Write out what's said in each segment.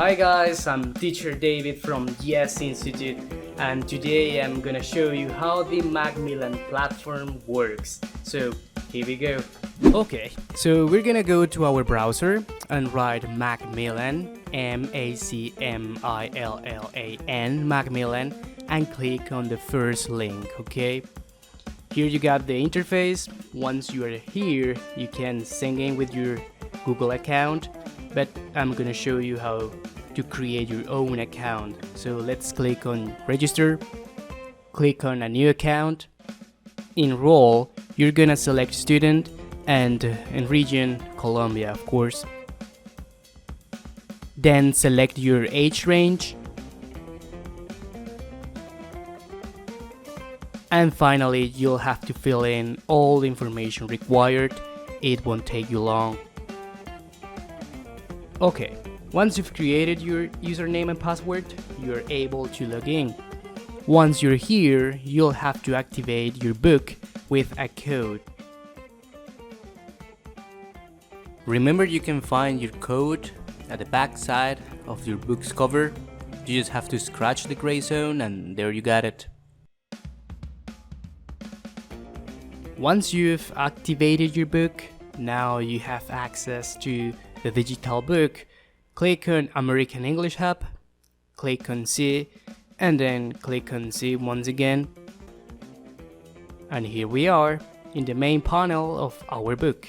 Hi guys, I'm teacher David from Yes Institute, and today I'm gonna show you how the Macmillan platform works. So here we go. Okay, so we're gonna go to our browser and write Macmillan, Macmillan, Macmillan, and click on the first link, okay? Here you got the interface. Once you are here, you can sign in with your Google account, but I'm gonna show you how to create your own account. So let's click on register, click on a new account, enroll. You're gonna select student and in region Colombia, of course. Then select your age range, and finally you'll have to fill in all the information required. It won't take you long. Okay, once you've created your username and password, you're able to log in. Once you're here, you'll have to activate your book with a code. Remember, you can find your code at the back side of your book's cover. You just have to scratch the gray zone and there you got it. Once you've activated your book, now you have access to the digital book. Click on American English Hub, click on C, and then click on C once again. And here we are in the main panel of our book.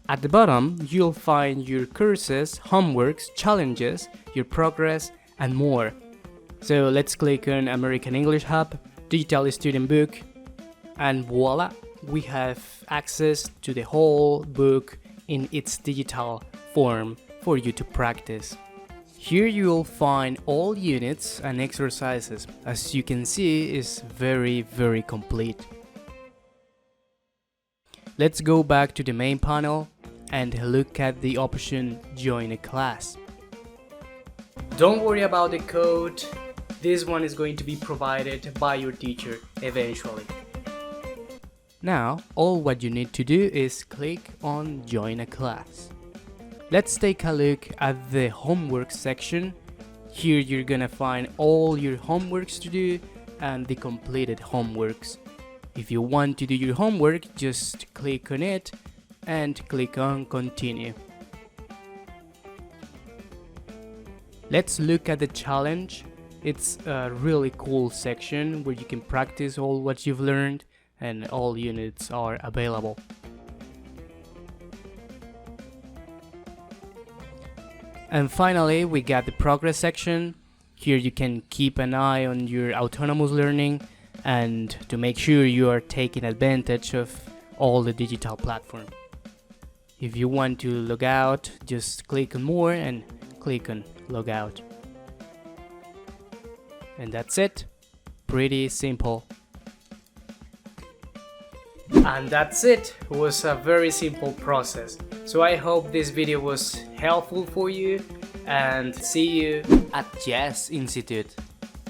At the bottom, you'll find your courses, homeworks, challenges, your progress, and more. So let's click on American English Hub, Digital Student Book, and voila, we have access to the whole book in its digital form for you to practice. Here you'll find all units and exercises. As you can see, is very complete. Let's go back to the main panel and look at the option Join a Class. Don't worry about the code. This one is going to be provided by your teacher eventually. Now, all what you need to do is click on Join a Class. Let's take a look at the homework section. Here you're gonna find all your homeworks to do and the completed homeworks. If you want to do your homework, just click on it and click on Continue. Let's look at the challenge. It's a really cool section where you can practice all what you've learned and all units are available. And finally, we got the progress section. Here you can keep an eye on your autonomous learning and to make sure you are taking advantage of all the digital platform. If you want to log out, just click on More and click on Log Out. And that's it. Pretty simple. And that's it. It was a very simple process. So I hope this video was helpful for you and see you at Yes Institute.